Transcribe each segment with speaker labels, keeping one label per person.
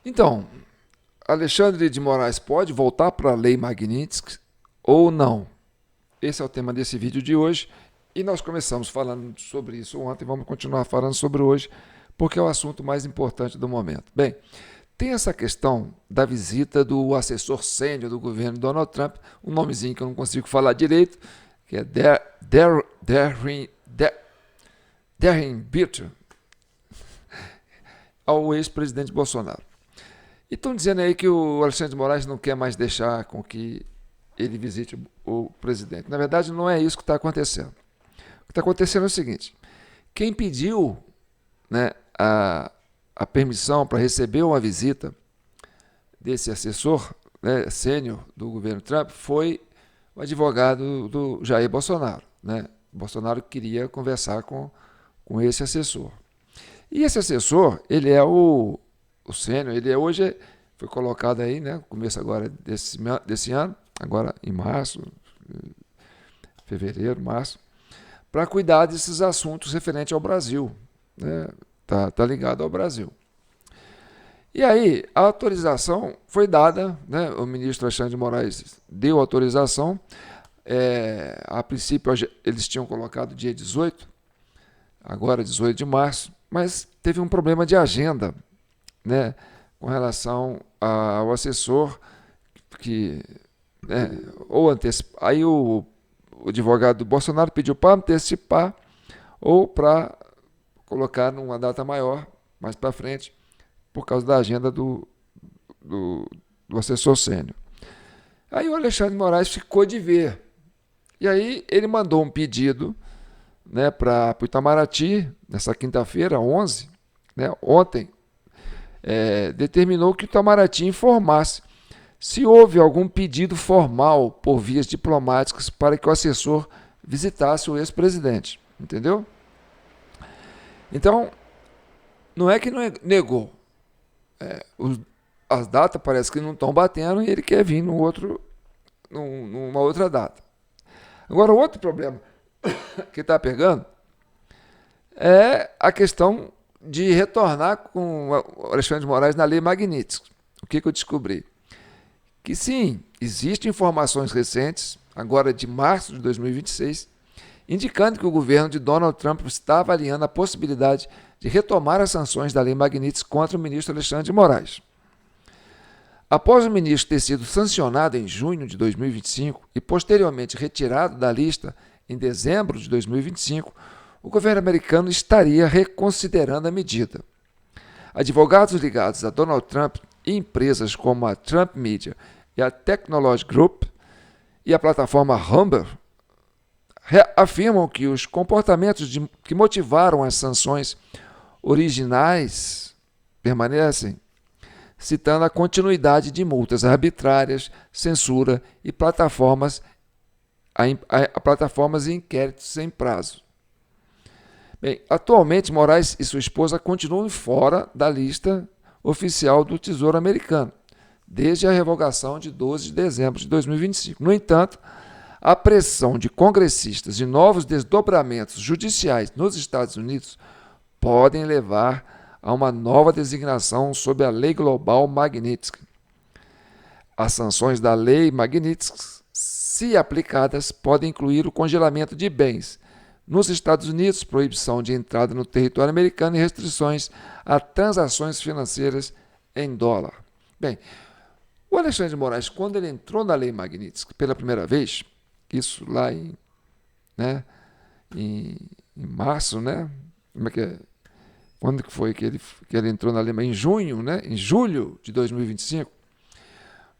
Speaker 1: Então, Alexandre de Moraes pode voltar para a Lei Magnitsky ou não? Esse é o tema desse vídeo de hoje e nós começamos falando sobre isso ontem, vamos continuar falando sobre hoje, porque é o assunto mais importante do momento. Bem, tem essa questão da visita do assessor sênior do governo Donald Trump, um nomezinho que eu não consigo falar direito, que é Darren Bitter, ao ex-presidente Bolsonaro. E estão dizendo aí que o Alexandre de Moraes não quer mais deixar com que ele visite o presidente. Na verdade, não é isso que está acontecendo. O que está acontecendo é o seguinte: quem pediu, né, a permissão para receber uma visita desse assessor, né, sênior do governo Trump foi o advogado do Jair Bolsonaro. Né? Bolsonaro queria conversar com esse assessor. E esse assessor, ele é o sênior, ele hoje foi colocado aí, né, começo agora desse ano, agora em março, fevereiro, março, para cuidar desses assuntos referentes ao Brasil. Né? Tá ligado ao Brasil. E aí, a autorização foi dada, né? O ministro Alexandre de Moraes deu autorização. A princípio, eles tinham colocado dia 18, agora 18 de março, mas teve um problema de agenda, né? Com relação ao assessor, que, né, ou antecipa. Aí o advogado do Bolsonaro pediu para antecipar ou para colocar numa data maior, mais para frente, por causa da agenda do, do assessor sênior. Aí o Alexandre de Moraes ficou de ver. E aí ele mandou um pedido, né, para o Itamaraty, nessa quinta-feira, 11, né, ontem, determinou que o Itamaraty informasse se houve algum pedido formal por vias diplomáticas para que o assessor visitasse o ex-presidente. Entendeu? Então, não é que não negou. As datas parece que não estão batendo e ele quer vir numa outra data. Agora, o outro problema que está pegando é a questão de retornar com o Alexandre de Moraes na Lei Magnitsky. O que eu descobri? Que sim, existem informações recentes, agora de março de 2026, indicando que o governo de Donald Trump está avaliando a possibilidade de retomar as sanções da Lei Magnitsky contra o ministro Alexandre de Moraes. Após o ministro ter sido sancionado em junho de 2025 e posteriormente retirado da lista em dezembro de 2025, o governo americano estaria reconsiderando a medida. Advogados ligados a Donald Trump e empresas como a Trump Media e a Technology Group e a plataforma Humber afirmam que os comportamentos que motivaram as sanções originais permanecem, citando a continuidade de multas arbitrárias, censura e plataformas e inquéritos sem prazo. Bem, atualmente Moraes e sua esposa continuam fora da lista oficial do Tesouro Americano, desde a revogação de 12 de dezembro de 2025. No entanto, a pressão de congressistas e novos desdobramentos judiciais nos Estados Unidos podem levar a uma nova designação sob a Lei Global Magnitsky. As sanções da Lei Magnitsky, se aplicadas, podem incluir o congelamento de bens nos Estados Unidos, proibição de entrada no território americano e restrições a transações financeiras em dólar. Bem, o Alexandre de Moraes, quando ele entrou na Lei Magnitsky pela primeira vez, isso lá em março, né? Como é que é? Quando que foi que ele entrou na Lei? Em junho, né? Em julho de 2025.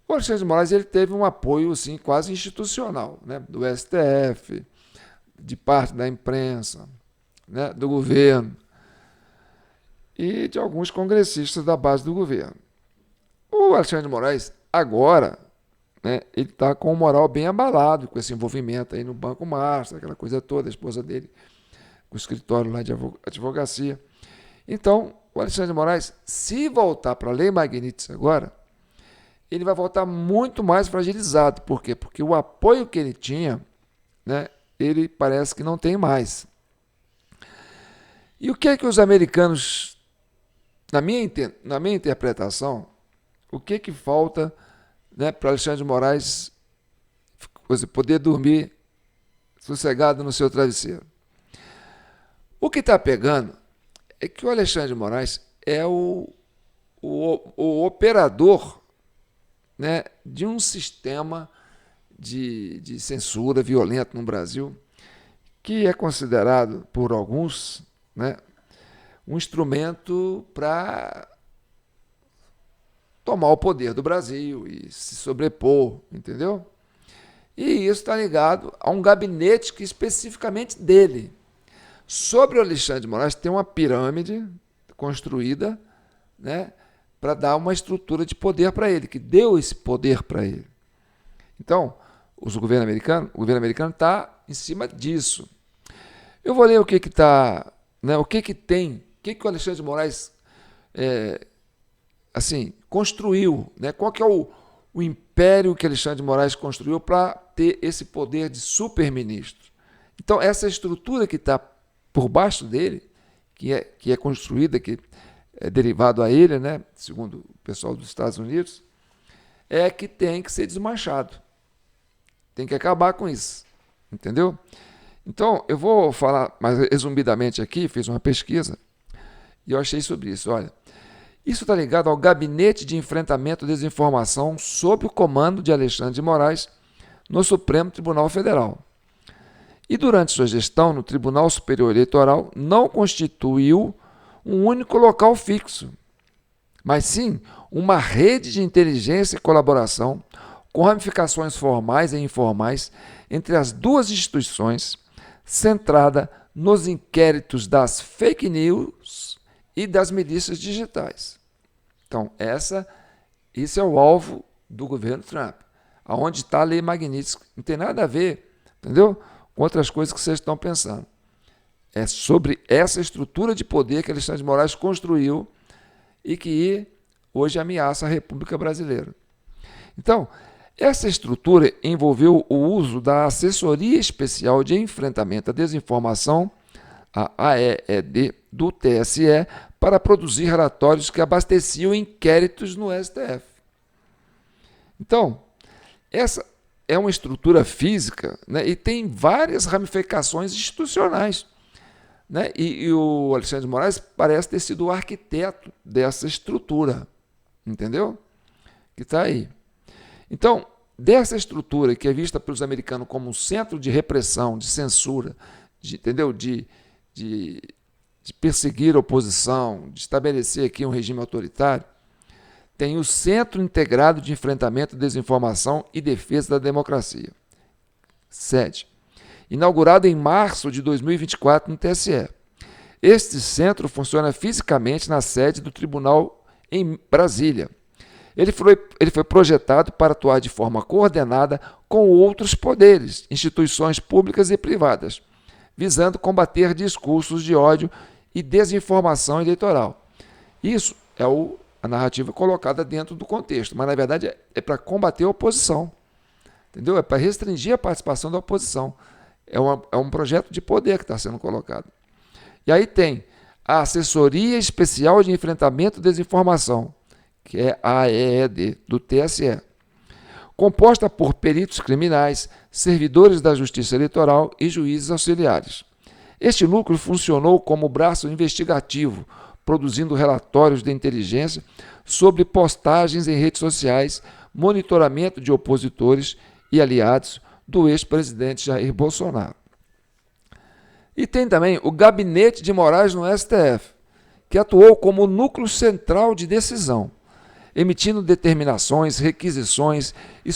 Speaker 1: O Alexandre de Moraes ele teve um apoio assim, quase institucional, né? Do STF, de parte da imprensa, né? Do governo e de alguns congressistas da base do governo. O Alexandre de Moraes, agora, né, ele está com o moral bem abalado com esse envolvimento aí no Banco Master, aquela coisa toda, a esposa dele, com o escritório lá de advocacia. Então, o Alexandre de Moraes, se voltar para a Lei Magnitsky agora, ele vai voltar muito mais fragilizado. Por quê? Porque o apoio que ele tinha, né, ele parece que não tem mais. E o que é que os americanos, na minha interpretação, o que falta, né, para Alexandre de Moraes você poder dormir sossegado no seu travesseiro. O que está pegando é que o Alexandre de Moraes é o operador, né, de um sistema de censura violento no Brasil, que é considerado por alguns, né, um instrumento para tomar o poder do Brasil e se sobrepor, entendeu? E isso está ligado a um gabinete que especificamente dele. Sobre o Alexandre de Moraes tem uma pirâmide construída, né, para dar uma estrutura de poder para ele, que deu esse poder para ele. Então, o governo americano está em cima disso. Eu vou ler o que está, né, o que tem, o que o Alexandre de Moraes construiu, né? Qual que é o império que Alexandre de Moraes construiu para ter esse poder de super-ministro. Então, essa estrutura que está por baixo dele, que é construída, que é derivado a ele, né, segundo o pessoal dos Estados Unidos, é que tem que ser desmanchado. Tem que acabar com isso, entendeu? Então, eu vou falar mais resumidamente aqui, fiz uma pesquisa, e eu achei sobre isso. Olha, isso está ligado ao Gabinete de Enfrentamento à Desinformação sob o comando de Alexandre de Moraes no Supremo Tribunal Federal. E durante sua gestão no Tribunal Superior Eleitoral não constituiu um único local fixo, mas sim uma rede de inteligência e colaboração com ramificações formais e informais entre as duas instituições, centrada nos inquéritos das fake news e das milícias digitais. Então, esse é o alvo do governo Trump, aonde está a lei Magnitsky. Não tem nada a ver, entendeu, com outras coisas que vocês estão pensando. É sobre essa estrutura de poder que Alexandre de Moraes construiu e que hoje ameaça a República Brasileira. Então, essa estrutura envolveu o uso da Assessoria Especial de Enfrentamento à Desinformação, a AED, do TSE, para produzir relatórios que abasteciam inquéritos no STF. Então, essa é uma estrutura física, né, e tem várias ramificações institucionais. Né? E o Alexandre de Moraes parece ter sido o arquiteto dessa estrutura, entendeu? Que está aí. Então, dessa estrutura que é vista pelos americanos como um centro de repressão, de censura, entendeu? De perseguir a oposição, de estabelecer aqui um regime autoritário, tem o Centro Integrado de Enfrentamento à Desinformação e Defesa da Democracia, SEDE, inaugurado em março de 2024 no TSE. Este centro funciona fisicamente na sede do Tribunal em Brasília. Ele foi projetado para atuar de forma coordenada com outros poderes, instituições públicas e privadas, visando combater discursos de ódio e desinformação eleitoral. Isso é a narrativa colocada dentro do contexto, mas na verdade é para combater a oposição, entendeu? É para restringir a participação da oposição. É um projeto de poder que está sendo colocado. E aí tem a Assessoria Especial de Enfrentamento à Desinformação, que é a AED, do TSE, composta por peritos criminais, servidores da Justiça Eleitoral e juízes auxiliares. Este núcleo funcionou como braço investigativo, produzindo relatórios de inteligência sobre postagens em redes sociais, monitoramento de opositores e aliados do ex-presidente Jair Bolsonaro. E tem também o Gabinete de Moraes no STF, que atuou como núcleo central de decisão, emitindo determinações, requisições e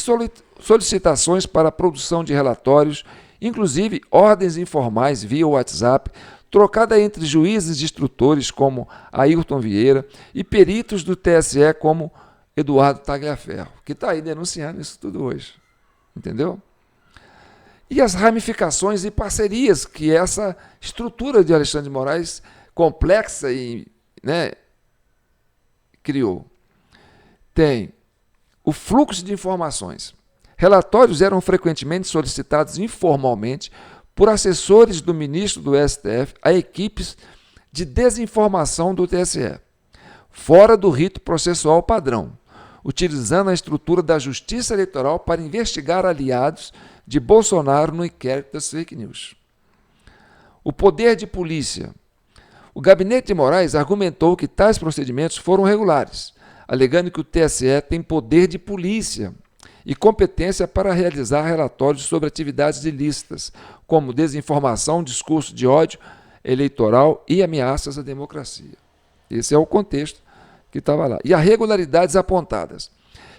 Speaker 1: solicitações para a produção de relatórios, inclusive ordens informais via WhatsApp, trocada entre juízes e instrutores como Ailton Vieira e peritos do TSE como Eduardo Tagliaferro, que está aí denunciando isso tudo hoje. Entendeu? E as ramificações e parcerias que essa estrutura de Alexandre de Moraes, complexa e, né, criou. Tem o fluxo de informações. Relatórios eram frequentemente solicitados informalmente por assessores do ministro do STF a equipes de desinformação do TSE, fora do rito processual padrão. utilizando a estrutura da Justiça Eleitoral para investigar aliados de Bolsonaro no inquérito das fake news. O poder de polícia. O gabinete de Moraes argumentou que tais procedimentos foram regulares, alegando que o TSE tem poder de polícia e competência para realizar relatórios sobre atividades ilícitas, como desinformação, discurso de ódio eleitoral e ameaças à democracia. Esse é o contexto que estava lá. E as regularidades apontadas.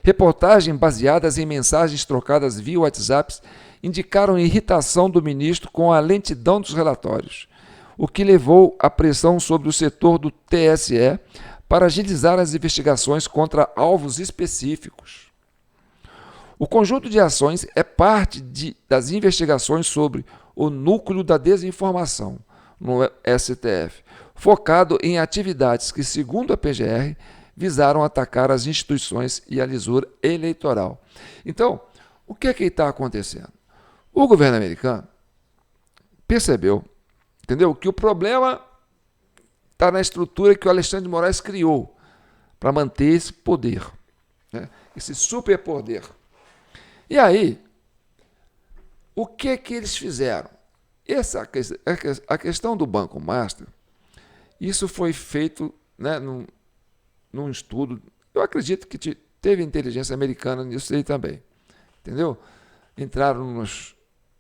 Speaker 1: Reportagens baseadas em mensagens trocadas via WhatsApp indicaram irritação do ministro com a lentidão dos relatórios, o que levou à pressão sobre o setor do TSE para agilizar as investigações contra alvos específicos. O conjunto de ações é parte das investigações sobre o núcleo da desinformação no STF, focado em atividades que, segundo a PGR, visaram atacar as instituições e a lisura eleitoral. Então, o que está acontecendo? O governo americano percebeu, entendeu, que o problema está na estrutura que o Alexandre de Moraes criou para manter esse poder, né? Esse superpoder. E aí, o que eles fizeram? A questão do Banco Master, isso foi feito, né, num estudo, eu acredito que teve inteligência americana nisso aí também, entendeu? Entraram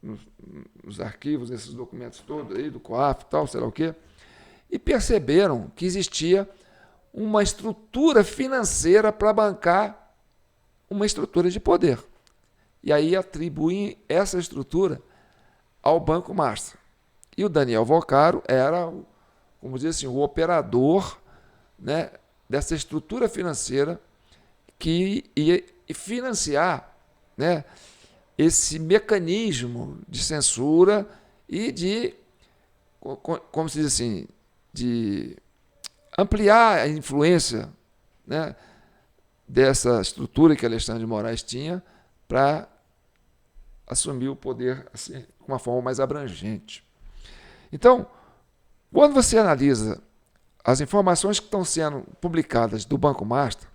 Speaker 1: nos arquivos, nesses documentos todos aí, do COAF e tal, sei lá o quê, e perceberam que existia uma estrutura financeira para bancar uma estrutura de poder. E aí atribuem essa estrutura ao Banco Master. E o Daniel Vocaro era, como diz assim, o operador, né, dessa estrutura financeira que ia financiar, né, esse mecanismo de censura e de, como se diz assim, de ampliar a influência, né, dessa estrutura que Alexandre de Moraes tinha para assumir o poder assim, de uma forma mais abrangente. Então, quando você analisa as informações que estão sendo publicadas do Banco Master,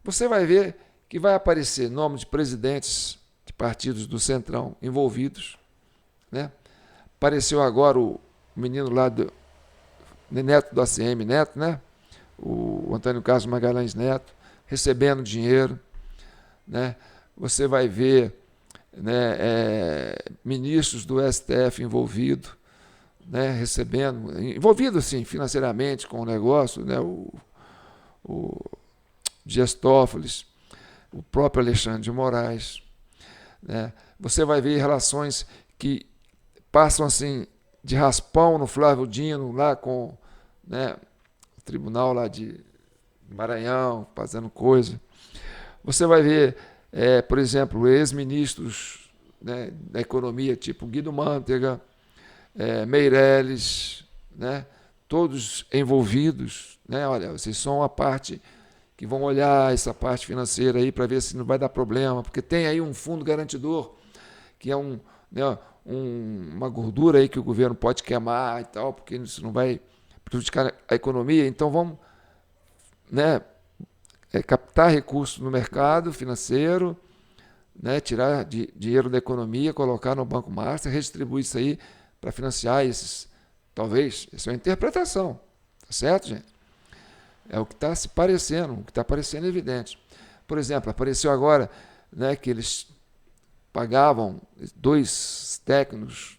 Speaker 1: você vai ver que vai aparecer nome de presidentes de partidos do Centrão envolvidos, né? Apareceu agora o menino lá do Neto do ACM Neto, né? O Antônio Carlos Magalhães Neto, recebendo dinheiro, né? Você vai ver, né, ministros do STF envolvidos, né, envolvido sim, financeiramente com o negócio, né, o Dias Toffoli, o próprio Alexandre de Moraes, né. Você vai ver relações que passam assim de raspão no Flávio Dino, lá com, né, o tribunal lá de Maranhão, fazendo coisa. Você vai ver, por exemplo, ex-ministros, né, da economia, tipo Guido Mantega, Meirelles, né, todos envolvidos, né, olha, vocês são a parte que vão olhar essa parte financeira aí para ver se não vai dar problema, porque tem aí um fundo garantidor, que é uma gordura aí que o governo pode queimar e tal, porque isso não vai prejudicar a economia, então vamos, né, captar recursos no mercado financeiro, né, tirar dinheiro da economia, colocar no Banco Master, redistribuir isso aí para financiar esses, talvez, essa é uma interpretação, tá certo, gente? É o que está se parecendo, o que está parecendo evidente. Por exemplo, apareceu agora, né, que eles pagavam 2 técnicos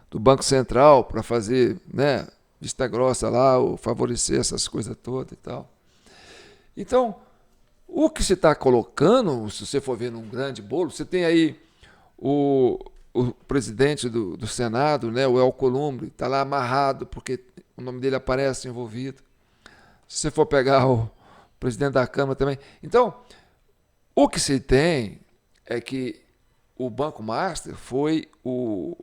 Speaker 1: do Banco Central para fazer, né, vista grossa lá, ou favorecer essas coisas todas e tal. Então, o que se está colocando, se você for ver num grande bolo, você tem aí o presidente do Senado, né, o Alcolumbre, está lá amarrado, porque o nome dele aparece envolvido. Se você for pegar o presidente da Câmara também. Então, o que se tem é que o Banco Master foi o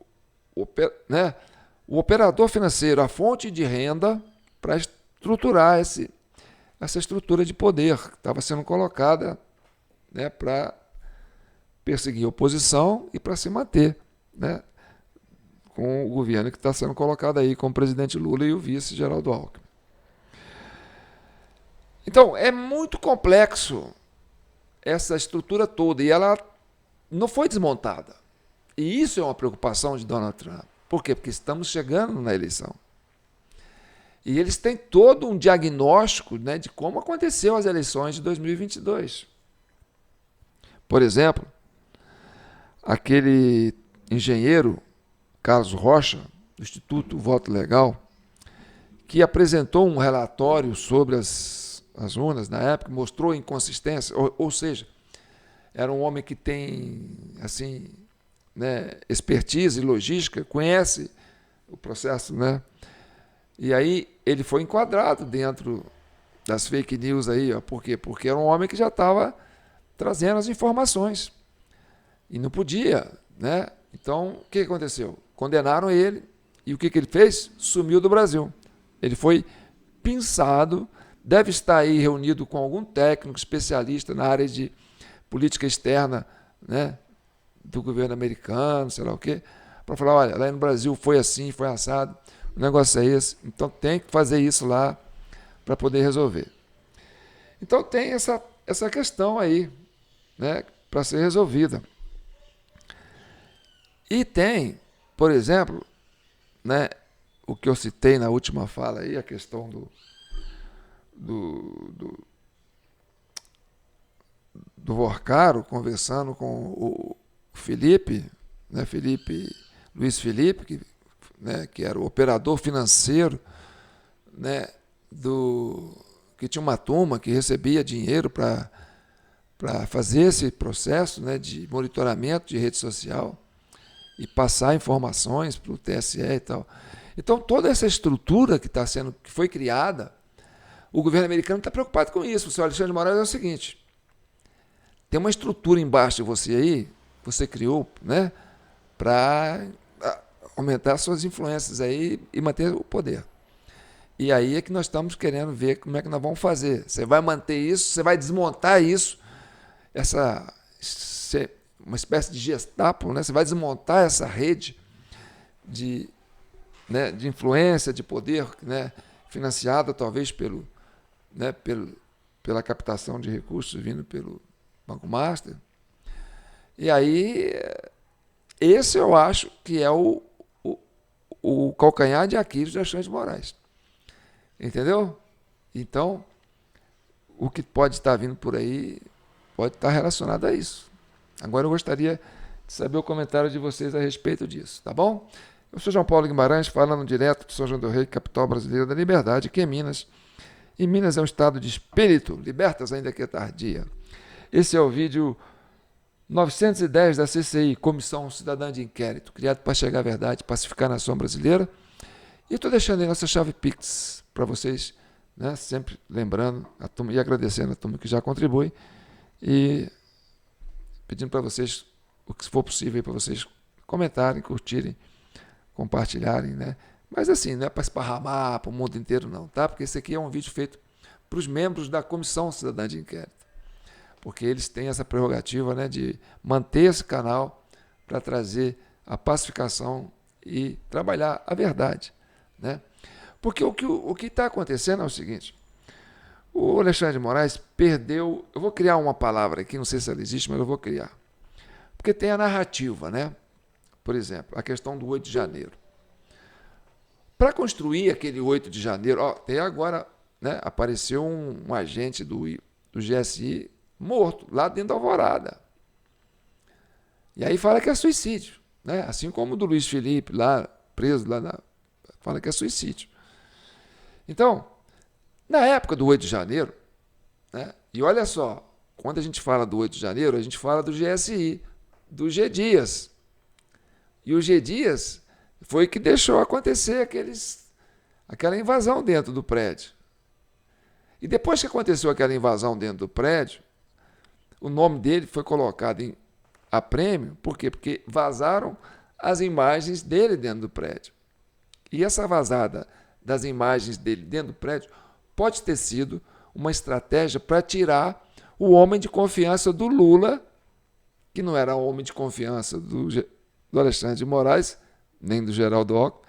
Speaker 1: operador financeiro, a fonte de renda para estruturar essa estrutura de poder que estava sendo colocada, né, para perseguir a oposição e para se manter, né, com o governo que está sendo colocado aí com o presidente Lula e o vice Geraldo Alckmin. Então, é muito complexo essa estrutura toda e ela não foi desmontada. E isso é uma preocupação de Donald Trump. Por quê? Porque estamos chegando na eleição. E eles têm todo um diagnóstico, né, de como aconteceu as eleições de 2022. Por exemplo, aquele engenheiro Carlos Rocha, do Instituto Voto Legal, que apresentou um relatório sobre as urnas na época, mostrou inconsistência, ou seja, era um homem que tem assim, né, expertise e logística, conhece o processo, né? E aí ele foi enquadrado dentro das fake news aí, ó. Por quê? Porque era um homem que já estava trazendo as informações e não podia, né? Então, o que aconteceu? Condenaram ele e o que ele fez? Sumiu do Brasil. Ele foi pinçado, deve estar aí reunido com algum técnico especialista na área de política externa, né, do governo americano, sei lá o quê, para falar, olha, lá no Brasil foi assim, foi assado, o negócio é esse, então tem que fazer isso lá para poder resolver. Então tem essa questão aí, né, para ser resolvida. E tem, por exemplo, né, o que eu citei na última fala aí, a questão do Vorcaro conversando com o Felipe, né, Luiz Felipe, que era o operador financeiro, né, que tinha uma turma que recebia dinheiro para fazer esse processo, né, de monitoramento de rede social e passar informações para o TSE e tal. Então, toda essa estrutura que foi criada, o governo americano está preocupado com isso. O senhor Alexandre de Moraes é o seguinte: tem uma estrutura embaixo de você aí, você criou, né, para aumentar suas influências aí e manter o poder. E aí é que nós estamos querendo ver como é que nós vamos fazer. Você vai manter isso, você vai desmontar isso, uma espécie de Gestapo, né? Você vai desmontar essa rede de influência, de poder, né, financiada talvez pela captação de recursos vindo pelo Banco Master. E aí, esse eu acho que é o calcanhar de Aquiles de Alexandre de Moraes. Entendeu? Então, o que pode estar vindo por aí pode estar relacionado a isso. Agora eu gostaria de saber o comentário de vocês a respeito disso, tá bom? Eu sou João Paulo Guimarães, falando direto de São João do Rei, capital brasileira da liberdade, que é Minas. E Minas é um estado de espírito, libertas ainda que é tardia. Esse é o vídeo 910 da CCI, Comissão Cidadã de Inquérito, criado para chegar à verdade, pacificar a nação brasileira. E estou deixando aí nossa chave Pix para vocês, né, sempre lembrando a turma e agradecendo a turma que já contribui e pedindo para vocês o que for possível para vocês comentarem, curtirem, compartilharem, né? Mas assim, não é para esparramar para o mundo inteiro não, tá? Porque esse aqui é um vídeo feito para os membros da Comissão Cidadã de Inquérito, porque eles têm essa prerrogativa, né, de manter esse canal para trazer a pacificação e trabalhar a verdade, né? Porque o que está acontecendo é o seguinte: o Alexandre de Moraes perdeu. Eu vou criar uma palavra aqui, não sei se ela existe, mas eu vou criar. Porque tem a narrativa, né? Por exemplo, a questão do 8 de janeiro. Para construir aquele 8 de janeiro, até agora, né, apareceu um agente do GSI morto lá dentro da Alvorada. E aí fala que é suicídio, né? Assim como o do Luiz Felipe, lá preso, fala que é suicídio. Então, na época do 8 de janeiro, né, e olha só, quando a gente fala do 8 de janeiro, a gente fala do GSI, do G. Dias. E o G. Dias foi que deixou acontecer aquela invasão dentro do prédio. E depois que aconteceu aquela invasão dentro do prédio, o nome dele foi colocado a prêmio. Por quê? Porque vazaram as imagens dele dentro do prédio. E essa vazada das imagens dele dentro do prédio pode ter sido uma estratégia para tirar o homem de confiança do Lula, que não era homem de confiança do Alexandre de Moraes, nem do Geraldo Alckmin,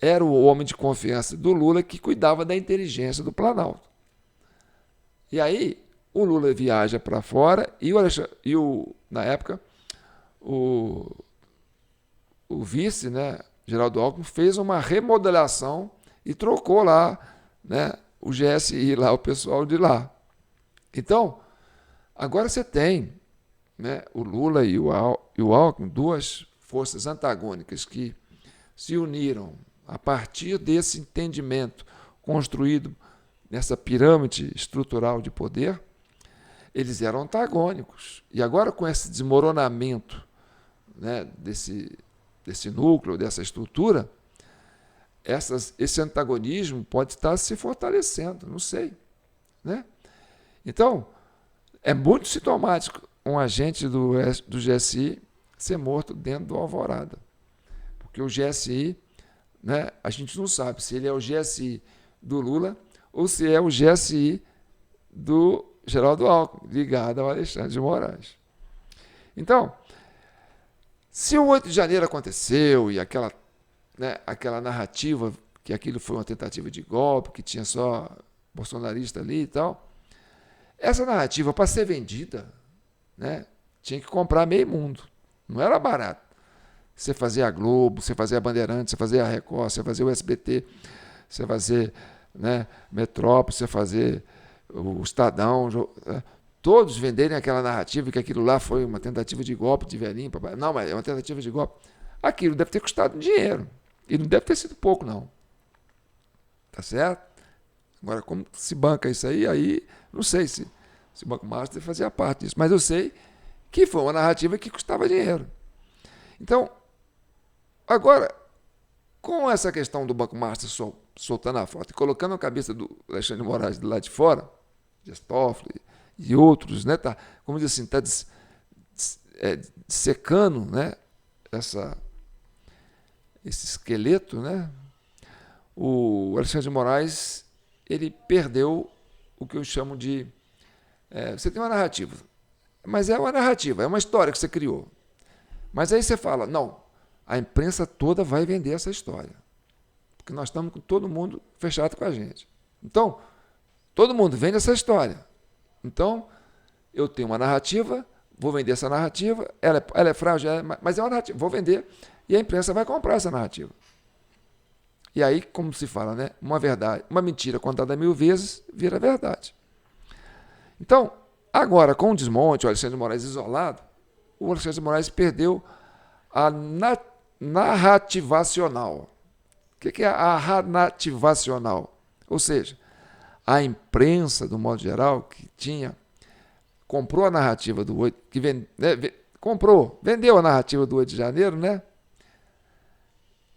Speaker 1: era o homem de confiança do Lula que cuidava da inteligência do Planalto. E aí o Lula viaja para fora na época, o vice, né, Geraldo Alckmin, fez uma remodelação e trocou lá, né, o GSI, lá, o pessoal de lá. Então, agora você tem, né, o Lula e o Alckmin, duas forças antagônicas que se uniram a partir desse entendimento construído nessa pirâmide estrutural de poder. Eles eram antagônicos. E agora, com esse desmoronamento, né, desse núcleo, dessa estrutura, esse antagonismo pode estar se fortalecendo, não sei. Né? Então, é muito sintomático um agente do GSI ser morto dentro do Alvorada. Porque o GSI, né, a gente não sabe se ele é o GSI do Lula ou se é o GSI do Geraldo Alckmin, ligado ao Alexandre de Moraes. Então, se o 8 de janeiro aconteceu e aquela narrativa que aquilo foi uma tentativa de golpe, que tinha só bolsonarista ali e tal, essa narrativa, para ser vendida, né, tinha que comprar meio mundo. Não era barato. Você fazia a Globo, você fazia a Bandeirantes, você fazia a Record, você fazia o SBT, você fazia, né, Metrópole, você fazia o Estadão, todos venderem aquela narrativa que aquilo lá foi uma tentativa de golpe de velhinho. Não, mas é uma tentativa de golpe. Aquilo deve ter custado dinheiro. E não deve ter sido pouco, não. Tá certo? Agora, como se banca isso aí não sei se o Banco Master fazia parte disso. Mas eu sei que foi uma narrativa que custava dinheiro. Então, agora, com essa questão do Banco Master soltando a foto e colocando a cabeça do Alexandre de Moraes do lado de fora, Dias Toffoli e outros, né, tá, como diz assim, está dissecando, né, esse esqueleto, né, o Alexandre de Moraes, ele perdeu o que eu chamo de... você tem uma narrativa, mas é uma narrativa, é uma história que você criou. Mas aí você fala, não, a imprensa toda vai vender essa história, porque nós estamos com todo mundo fechado com a gente. Então, todo mundo vende essa história. Então, eu tenho uma narrativa, vou vender essa narrativa, ela é frágil, mas é uma narrativa, vou vender, e a imprensa vai comprar essa narrativa. E aí, como se fala, né? Uma mentira contada 1000 vezes vira verdade. Então, agora, com o desmonte, o Alexandre de Moraes isolado, o Alexandre de Moraes perdeu a narrativacional. O que é a narrativacional? Ou seja, a imprensa, do modo geral, que comprou a narrativa do 8, vendeu a narrativa do 8 de janeiro, né?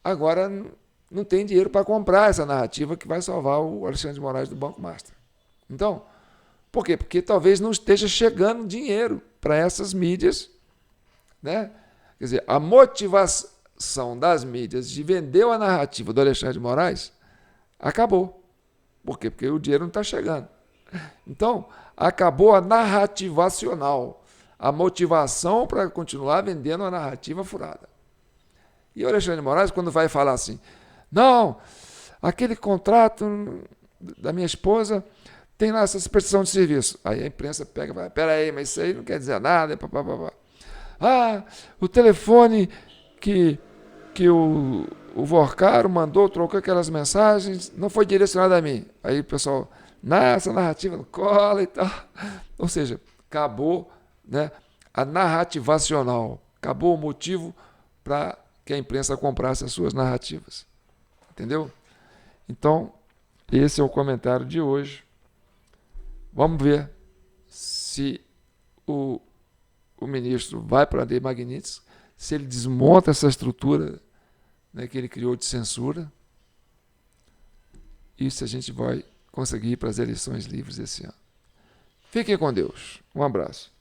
Speaker 1: Agora não tem dinheiro para comprar essa narrativa que vai salvar o Alexandre de Moraes do Banco Master. Então, por quê? Porque talvez não esteja chegando dinheiro para essas mídias, né? Quer dizer, a motivação das mídias de vender a narrativa do Alexandre de Moraes acabou. Por quê? Porque o dinheiro não está chegando. Então, acabou a narrativacional, a motivação para continuar vendendo a narrativa furada. E o Alexandre de Moraes, quando vai falar assim, não, aquele contrato da minha esposa tem lá essa prestação de serviço. Aí a imprensa pega e vai, peraí, mas isso aí não quer dizer nada. O telefone que o Vorcaro mandou, trocou aquelas mensagens, não foi direcionado a mim. Aí o pessoal, essa narrativa não cola e tal. Ou seja, acabou, né, a narrativacional, acabou o motivo para que a imprensa comprasse as suas narrativas. Entendeu? Então, esse é o comentário de hoje. Vamos ver se o ministro vai para a Lei Magnitsky, se ele desmonta essa estrutura, né, que ele criou de censura, e se a gente vai conseguir ir para as eleições livres esse ano. Fiquem com Deus. Um abraço.